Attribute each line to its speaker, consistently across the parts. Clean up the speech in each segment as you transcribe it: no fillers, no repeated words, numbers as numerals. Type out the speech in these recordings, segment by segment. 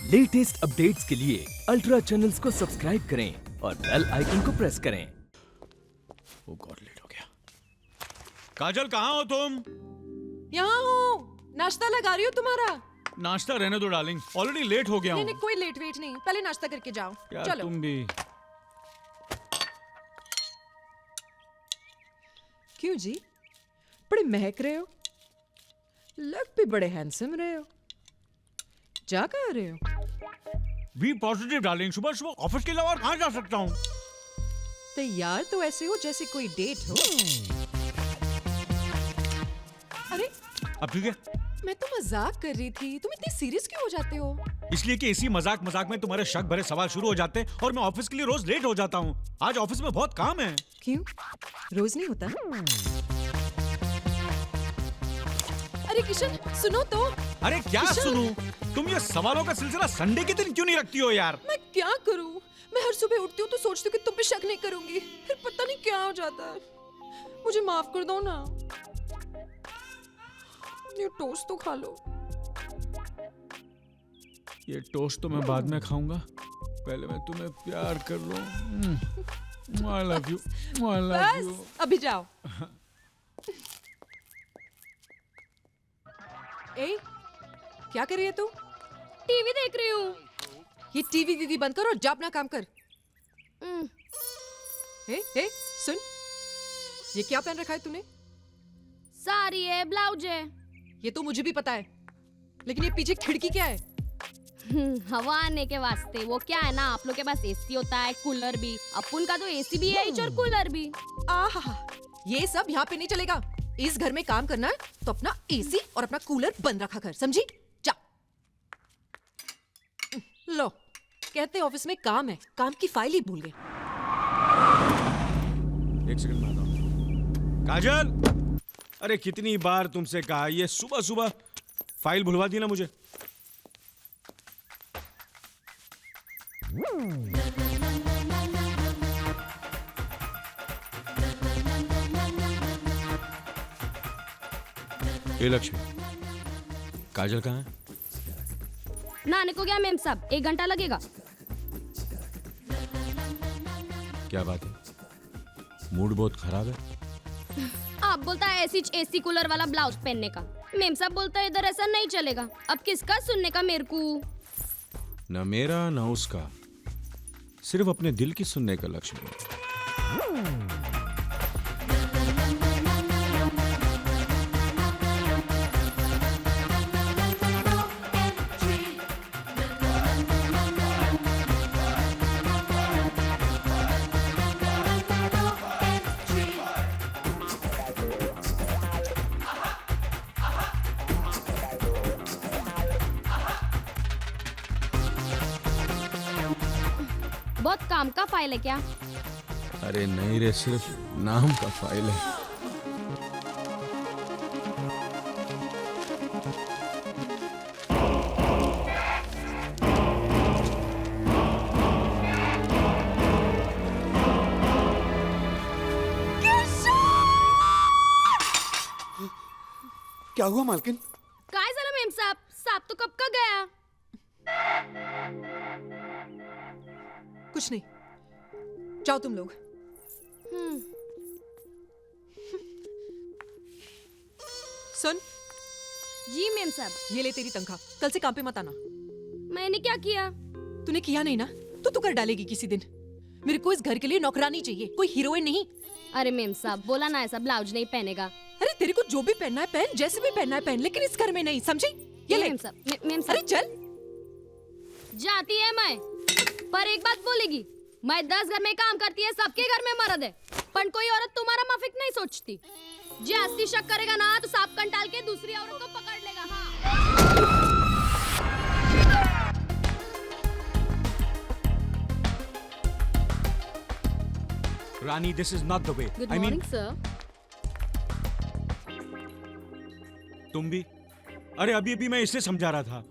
Speaker 1: Latest updates के लिए ultra channels को सब्सक्राइब करें और बेल आइकन को प्रेस करें।
Speaker 2: ओ गॉड, लेट हो गया। काजल, कहाँ हो तुम?
Speaker 3: यहाँ हूँ, नाश्ता लगा रही हूँ तुम्हारा।
Speaker 2: नाश्ता रहने दो डार्लिंग, ऑलरेडी लेट हो गया हूँ।
Speaker 3: नहीं, कोई लेट वेट नहीं, पहले नाश्ता करके जाओ।
Speaker 2: यार
Speaker 3: चलो।
Speaker 2: तुम भी।
Speaker 3: क्यों जी, बड़े महक रहे हो, लग भी बड़े हैंडसम रहे हो। जा कहाँ रहे हो?
Speaker 2: बी पॉजिटिव डार्लिंग, सुबह सुबह ऑफिस के अलावा और कहाँ जा सकता हूँ?
Speaker 3: तैयार तो ऐसे हो जैसे कोई डेट हो। अरे
Speaker 2: अब ठीक है?
Speaker 3: मैं तो मजाक कर रही थी, तुम इतनी सीरियस क्यों हो जाते हो?
Speaker 2: इसलिए कि इसी मजाक मजाक में तुम्हारे शक भरे सवाल शुरू हो जाते हैं और मैं ऑफिस के लिए रोज लेट हो जाता हूँ। आज ऑफिस में बहुत काम है।
Speaker 3: क्यों, रोज नहीं होता? अरे किशन, सुनो तो।
Speaker 2: अरे क्या
Speaker 3: किशन!
Speaker 2: सुनूं? तुम ये सवालों का सिलसिला संडे के दिन क्यों नहीं रखती हो यार?
Speaker 3: मैं क्या करूं? मैं हर सुबह उठती हूँ तो सोचती हूँ कि तुम पे शक नहीं करूंगी, फिर पता नहीं क्या हो जाता है। मुझे माफ कर दो ना। ये टोस्ट तो खा लो।
Speaker 2: ये टोस्ट तो मैं बाद में खाऊंगा, पहले मैं तुम्हें प्यार कर लूं। I love you, I love you।
Speaker 3: बस अभी जाओ। ए, क्या कर रही है तू?
Speaker 4: टीवी देख रही हूँ।
Speaker 3: ये टीवी दीदी बंद कर और जा अपना काम कर। ए, सुन, ये क्या पहन रखा है तूने?
Speaker 4: साड़ी है, ब्लाउज है।
Speaker 3: ये तो मुझे भी पता है, लेकिन ये पीछे खिड़की क्या है?
Speaker 4: हवा आने के वास्ते। वो क्या है ना, आप लोग के पास एसी होता है, कूलर भी। अपन का तो एसी भी है और कूलर भी।
Speaker 3: आहा, ये सब यहाँ पे नहीं चलेगा। इस घर में काम करना है तो अपना एसी और अपना कूलर बंद रखा कर, समझी? जा। लो, कहते ऑफिस में काम है, काम की फाइल ही भूल गए।
Speaker 2: एक सेकंड में आता हूं। काजल, अरे कितनी बार तुमसे कहा, ये सुबह सुबह फाइल भुलवा दी ना मुझे। ये लक्ष्मी, काजल कहाँ है?
Speaker 4: नहाने को गया मेम साहब, 1 घंटा लगेगा।
Speaker 2: क्या बात है, मूड बहुत खराब है?
Speaker 4: आप बोलता है एसी कूलर वाला ब्लाउज पहनने का। मेम साहब बोलता है इधर ऐसा नहीं चलेगा। अब किसका सुनने का मेरे को?
Speaker 2: न मेरा न उसका, सिर्फ अपने दिल की सुनने का लक्ष्मी।
Speaker 4: बहुत काम का फाइल है क्या?
Speaker 2: अरे नहीं रे, सिर्फ नाम का फाइल है।
Speaker 5: क्या हुआ मालकिन?
Speaker 4: काय झालं मेम साहब? साहब तो कब का गया?
Speaker 3: कुछ नहीं, जाओ तुम लोग। सुन,
Speaker 4: जी मेम साहब।
Speaker 3: ये ले तेरी तनख्वाह, कल से काम पे मत आना।
Speaker 4: मैंने क्या किया?
Speaker 3: तूने किया नहीं ना, तो तू कर डालेगी किसी दिन। मेरे को इस घर के लिए नौकरानी चाहिए, कोई हीरोइन नहीं।
Speaker 4: अरे मेम साहब, बोला ना ऐसा ब्लाउज नहीं पहनेगा।
Speaker 3: अरे तेरे को जो भी पहनना है पहन, जैसे भी पहनना है पहन, लेकिन इस घर में नहीं, समझी? ये ले।
Speaker 4: मेम साहब, मेम
Speaker 3: अरे
Speaker 4: साहब।
Speaker 3: चल।
Speaker 4: जाती है मैं, पर एक बात बोलेगी, मैं 10 घर में काम करती है, सबके घर में मर्द है, पर कोई औरत तुम्हारा माफिक नहीं सोचती। जे अस्ती शक करेगा ना तो सांप कंटाल के दूसरी औरत को पकड़ लेगा। हाँ।
Speaker 2: Rani, this is not the way.
Speaker 4: Good
Speaker 2: I mean,
Speaker 4: morning sir.
Speaker 2: तुम भी? अरे अभी अभी मैं इसे समझा रहा था,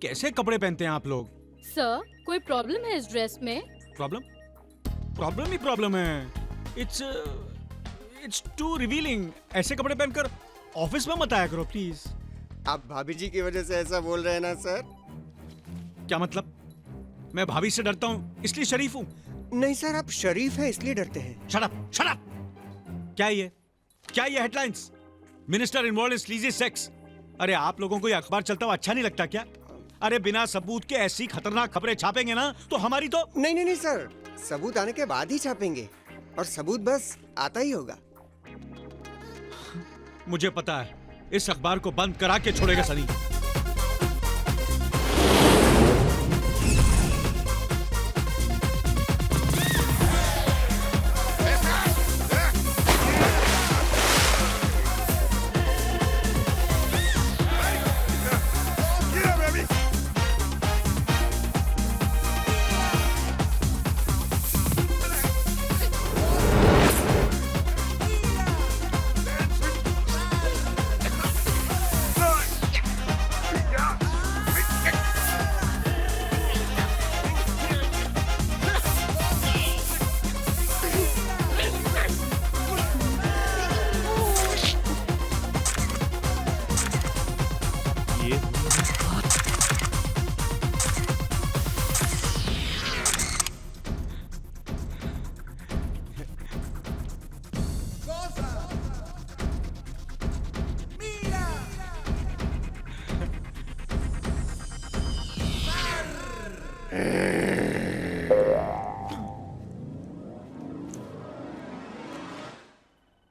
Speaker 2: कैसे कपड़े पहनते हैं आप लोग।
Speaker 4: सर, कोई प्रॉब्लम है इस ड्रेस में?
Speaker 2: प्रॉब्लम? प्रॉब्लम ही प्रॉब्लम है। It's too revealing. ऐसे कपड़े पहनकर ऑफिस में मत आया करो प्लीज।
Speaker 5: आप भाभी जी की वजह से ऐसा बोल रहे हैं ना सर?
Speaker 2: क्या मतलब? मैं भाभी से डरता हूँ इसलिए शरीफ हूँ?
Speaker 5: नहीं सर, आप शरीफ हैं इसलिए डरते हैं।
Speaker 2: Shut up, shut up! क्या ये headlines? Minister involved in sleazy sex. अरे आप लोगों को ये अखबार चलता हुआ अच्छा नहीं लगता क्या? अरे बिना सबूत के ऐसी खतरनाक खबरें छापेंगे ना तो हमारी तो
Speaker 5: नहीं सर, सबूत आने के बाद ही छापेंगे, और सबूत बस आता ही होगा।
Speaker 2: मुझे पता है इस अखबार को बंद करा के छोड़ेगा सनी।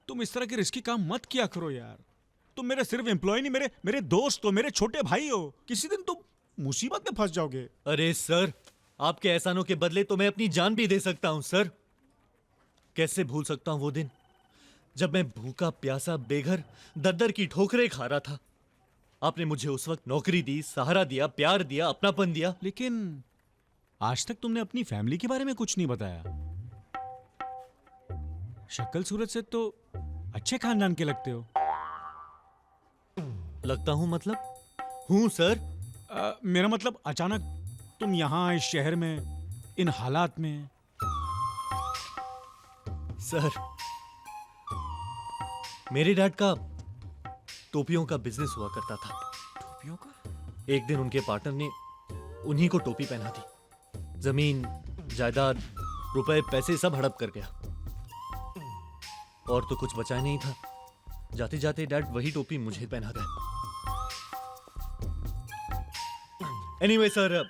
Speaker 2: तुम इस तरह के रिस्की काम मत किया करो यार। तुम मेरे सिर्फ एम्प्लॉय नहीं, मेरे दोस्त हो, मेरे छोटे भाई हो। किसी दिन तुम मुसीबत में फंस जाओगे।
Speaker 6: अरे सर, आपके एहसानों के बदले तो मैं अपनी जान भी दे सकता हूं सर। कैसे भूल सकता हूं वो दिन जब मैं भूखा प्यासा बेघर दर की ठोकरें खा रहा था। आपने मुझे उस वक्त नौकरी दी, सहारा दिया, प्यार दिया, अपनापन दिया।
Speaker 2: लेकिन आज तक तुमने अपनी फैमिली के बारे में कुछ नहीं बताया। शक्ल सूरत से तो अच्छे खानदान के लगते हो।
Speaker 6: लगता हूं मतलब? हूं सर।
Speaker 2: मेरा मतलब अचानक तुम यहाँ इस शहर में इन हालात में।
Speaker 6: सर, मेरे डैड का टोपियों का बिजनेस हुआ करता था।
Speaker 2: टोपियों का?
Speaker 6: एक दिन उनके पार्टनर ने उन्हीं को टोपी पहना दी। जमीन, जायदाद, रुपए, पैसे सब हड़प कर गया और तो कुछ बचा नहीं था। जाते जाते डैड वही टोपी मुझे पहना गए। एनीवे सर,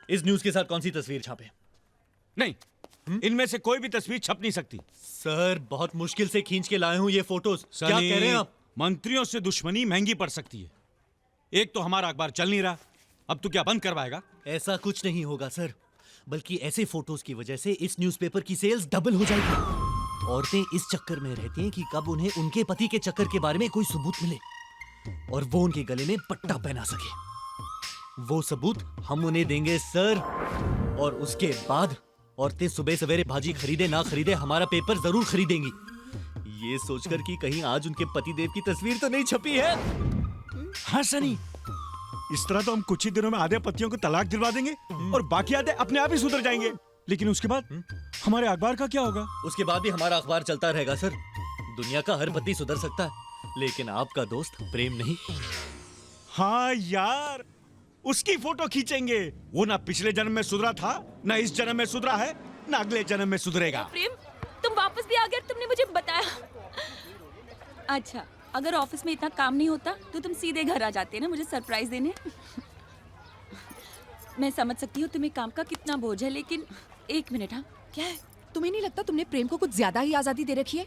Speaker 6: इस न्यूज के साथ कौन सी तस्वीर छापे?
Speaker 2: नहीं, इनमें से कोई भी तस्वीर छप नहीं सकती।
Speaker 6: सर, बहुत मुश्किल से खींच के लाए हूं ये फोटोज। क्या कह रहे हैं आप?
Speaker 2: मंत्रियों से दुश्मनी महंगी पड़ सकती है। एक तो हमारा अखबार चल नहीं रहा, अब तू क्या बंद करवाएगा?
Speaker 6: ऐसा कुछ नहीं होगा सर, बल्कि ऐसे फोटोज की वजह से इस न्यूज़पेपर की सेल्स डबल हो जाएगी। औरतें इस चक्कर में रहती हैं कि कब उन्हें उनके पति के चक्कर के बारे में कोई सबूत मिले और वो उनके गले में पट्टा पहना सके। वो सबूत हम उन्हें देंगे सर, और उसके बाद औरतें सुबह सवेरे भाजी खरीदे ना खरीदे हमारा पेपर जरूर खरीदेंगी, ये सोचकर कि कहीं आज उनके पतिदेव की तस्वीर तो नहीं छपी है।
Speaker 2: हाँ सनी, इस तरह तो हम कुछ ही दिनों में आधे पतियों को तलाक दिलवा देंगे और बाकी आधे अपने आप ही सुधर जाएंगे। लेकिन उसके बाद हमारे अखबार का क्या होगा?
Speaker 6: उसके बाद भी हमारा अखबार चलता रहेगा सर। दुनिया का हर पति सुधर सकता है, लेकिन आपका दोस्त प्रेम नहीं।
Speaker 2: हाँ यार, उसकी फोटो खींचेंगे। वो ना पिछले जन्म में सुधरा था, ना इस जन्म में सुधरा है, ना अगले जन्म में सुधरेगा।
Speaker 7: प्रेम, तुम वापस भी आ गए, तुमने मुझे बताया। अच्छा, अगर ऑफिस में इतना काम नहीं होता तो तुम सीधे घर आ जाते ना मुझे सरप्राइज देने। मैं समझ सकती हूँ तुम्हें काम का कितना बोझ है, लेकिन एक मिनट। हाँ,
Speaker 8: क्या है? तुम्हें नहीं लगता तुमने प्रेम को कुछ ज्यादा ही आजादी दे रखी है?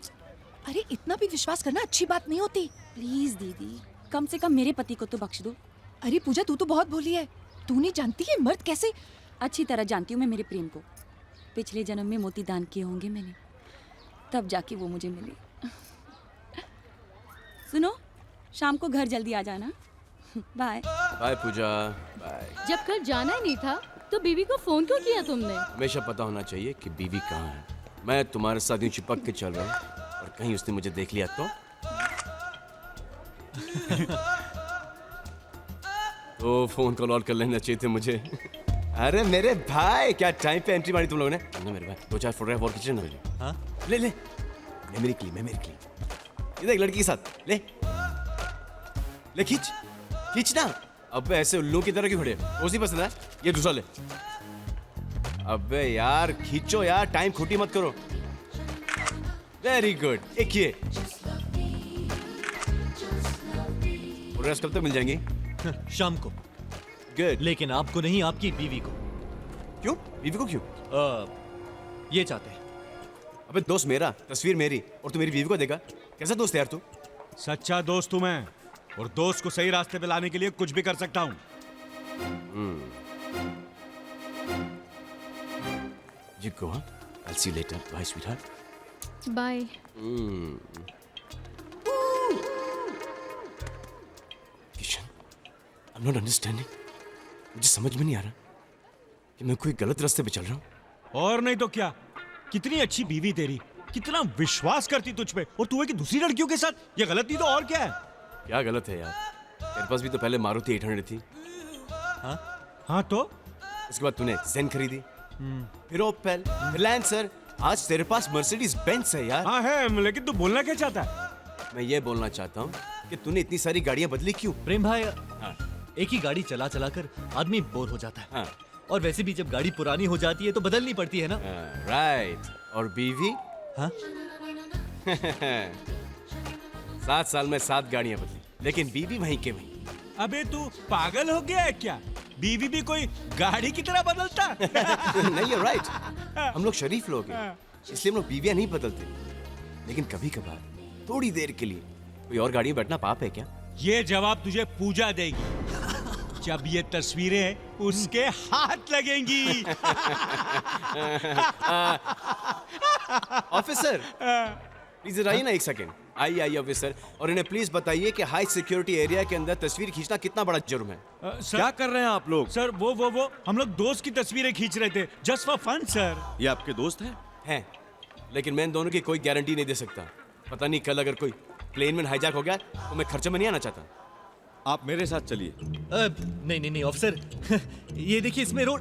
Speaker 8: अरे इतना भी विश्वास करना अच्छी बात नहीं होती।
Speaker 7: प्लीज दीदी, कम से कम मेरे पति को तो बख्श दो।
Speaker 8: अरे पूजा, तू तो बहुत भोली है। तू नहीं जानती है मर्द कैसे?
Speaker 7: अच्छी तरह जानती हूँ मैं मेरे प्रेम को। पिछले जन्म में मोती दान किए होंगे मैंने, तब जाके वो मुझे मिले। सुनो, शाम को घर जल्दी आ जाना। बाय
Speaker 9: बाय पूजा, बाय।
Speaker 4: जब कल जाना ही नहीं था तो बीवी को फोन क्यों किया तुमने?
Speaker 9: हमेशा पता होना चाहिए कि बीवी कहाँ है। मैं तुम्हारे साथ यूं चिपक के चल रहा हूँ और कहीं उसने मुझे देख लिया तो फोन कॉल और कर लेना चाहिए थे मुझे। अरे मेरे भाई, क्या टाइम पे एंट्री मारी तुम लोगों ने। मेरे भाई, 2-4 फोटोग्राफ और खींचना मुझे। हाँ, ले ले, मेमोरी के लिए। ये देख, लड़की के साथ ले खींचना। अबे ऐसे उल्लू की तरह क्यों खड़े? उसी पसंद है? ये दूसरा ले। अबे यार खींचो यार, टाइम खोटी मत करो। वेरी गुड, एक ये। और रेस्ट कब तक मिल जाएंगी?
Speaker 6: शाम को।
Speaker 9: गुड।
Speaker 6: लेकिन आपको नहीं, आपकी बीवी को।
Speaker 9: क्यों? बीवी को क्यों?
Speaker 6: ये चाहते हैं।
Speaker 9: अबे दोस्त मेरा, तस्वीर मेरी, और तू मेरी बीवी को देगा? कैसा दोस्त है यार तू?
Speaker 2: सच्चा दोस्त हूं मैं, और दोस्त को सही रास्ते पे लाने के लिए कुछ भी कर सकता हूं।
Speaker 9: You go, huh? I'll see you later. Bye, sweetheart.
Speaker 4: Bye.
Speaker 9: Kishan, I'm not understanding. मुझे समझ में नहीं आ रहा कि मैं कोई गलत रास्ते पे चल रहा हूँ।
Speaker 2: और नहीं तो क्या, कितनी अच्छी बीवी तेरी, कितना विश्वास करती तुझ पे, और तू है कि दूसरी लड़कियों के साथ। ये गलत नहीं तो और क्या है?
Speaker 9: क्या गलत है यार? तेरे पास भी तो पहले मारुति 800 थी।
Speaker 2: हाँ तो
Speaker 9: उसके बाद तूने जेन खरीदी, फिर ओपेल, फिर लैंसर, आज तेरे पास मर्सिडीज बेंज है यार।
Speaker 2: हाँ है, लेकिन तू बोलना क्या चाहता है?
Speaker 9: मैं ये बोलना चाहता हूँ कि तूने इतनी सारी गाड़ियाँ बदली क्यों?
Speaker 6: प्रेम भाई,
Speaker 9: हाँ।
Speaker 6: एक ही गाड़ी चला चला कर आदमी बोर हो जाता है।
Speaker 9: हाँ।
Speaker 6: और वैसे भी जब गाड़ी पुरानी हो जाती है तो बदलनी पड़ती है ना।
Speaker 9: राइट। और बीवी?
Speaker 6: हाँ?
Speaker 9: 7 साल में 7 गाड़ियाँ बदली, लेकिन बीवी वहीं के वहीं।
Speaker 2: अबे तू पागल हो गया है क्या? बीवी भी कोई गाड़ी की तरह बदलता?
Speaker 9: नहीं, राइट। हम लोग शरीफ लोग हैं, इसलिए हम लोग बीवियां नहीं बदलते। लेकिन कभी कभार थोड़ी देर के लिए कोई और गाड़ी में बैठना पाप है क्या?
Speaker 2: ये जवाब तुझे पूजा देगी जब ये तस्वीरें उसके हाथ लगेंगी।
Speaker 9: ऑफिसर, प्लीज इधर आइए ना एक सेकेंड। आइए ऑफिसर, और इन्हें प्लीज बताइए कि हाई सिक्योरिटी एरिया के अंदर तस्वीर खींचना कितना बड़ा जुर्म है।
Speaker 2: सर,
Speaker 10: क्या कर रहे हैं आप लोग?
Speaker 2: सर वो हम लोग दोस्त की तस्वीरें खींच रहे थे, जस्ट फॉर फन सर।
Speaker 10: ये आपके दोस्त हैं?
Speaker 9: हैं, लेकिन मैं इन दोनों की कोई गारंटी नहीं दे सकता। पता नहीं कल अगर कोई प्लेन में हाईजैक हो गया तो मैं खर्चे में नहीं आना चाहता।
Speaker 10: आप मेरे साथ चलिए।
Speaker 6: नहीं ऑफिसर, ये देखिए इसमें रोल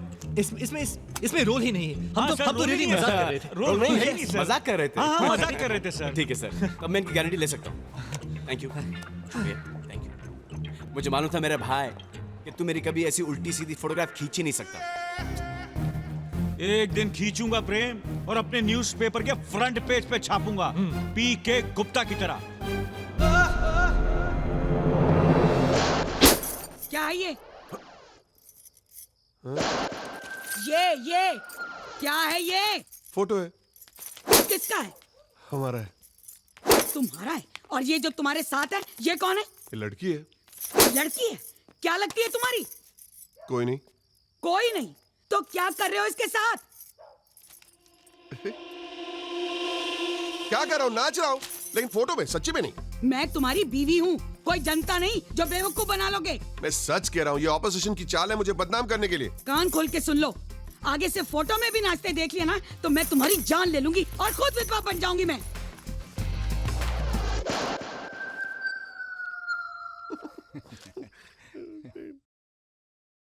Speaker 6: ही नहीं है।
Speaker 2: हाँ,
Speaker 6: हम
Speaker 2: सर,
Speaker 6: तो
Speaker 2: रोल ही
Speaker 6: रियली
Speaker 2: नहीं है,
Speaker 6: मजाक
Speaker 2: सर।
Speaker 6: कर रहे थे।
Speaker 2: रोल नहीं है, सर।
Speaker 9: मजाक कर रहे थे।
Speaker 2: हाँ, मजाक कर रहे थे सर।
Speaker 9: ठीक है सर, तब मैं इनकी गारंटी ले सकता हूँ। Thank you, thank you. मुझे मालूम था मेरे भाई कि तू मेरी कभी ऐसी उल्टी सीधी फोटोग्राफ खींच ही नहीं सकता।
Speaker 2: एक दिन खींचूंगा प्रेम, और अपने न्यूज़पेपर के फ्रंट पेज पे छापूंगा, पीके गुप्ता की तरह।
Speaker 11: क्या है ये? ये क्या है ये?
Speaker 12: फोटो है।
Speaker 11: किसका है?
Speaker 12: हमारा है।
Speaker 11: तुम्हारा है? और ये जो तुम्हारे साथ है, ये कौन है?
Speaker 12: ये लड़की है।
Speaker 11: लड़की है? क्या लगती है तुम्हारी?
Speaker 12: कोई नहीं।
Speaker 11: कोई नहीं? तो क्या कर रहे हो इसके साथ?
Speaker 12: क्या कर रहा हूँ? नाच रहा हूँ, लेकिन फोटो में, सच्ची में नहीं।
Speaker 11: मैं तुम्हारी बीवी हूँ, कोई जनता नहीं जो बेवकूफ बना लोगे।
Speaker 12: मैं सच कह रहा हूँ, ये ऑपोजिशन की चाल है मुझे बदनाम करने के लिए।
Speaker 11: कान खोल के सुन लो, आगे से फोटो में भी नाचते देख लिया ना तो मैं तुम्हारी जान ले लूंगी और खुद विधवा बन जाऊंगी मैं।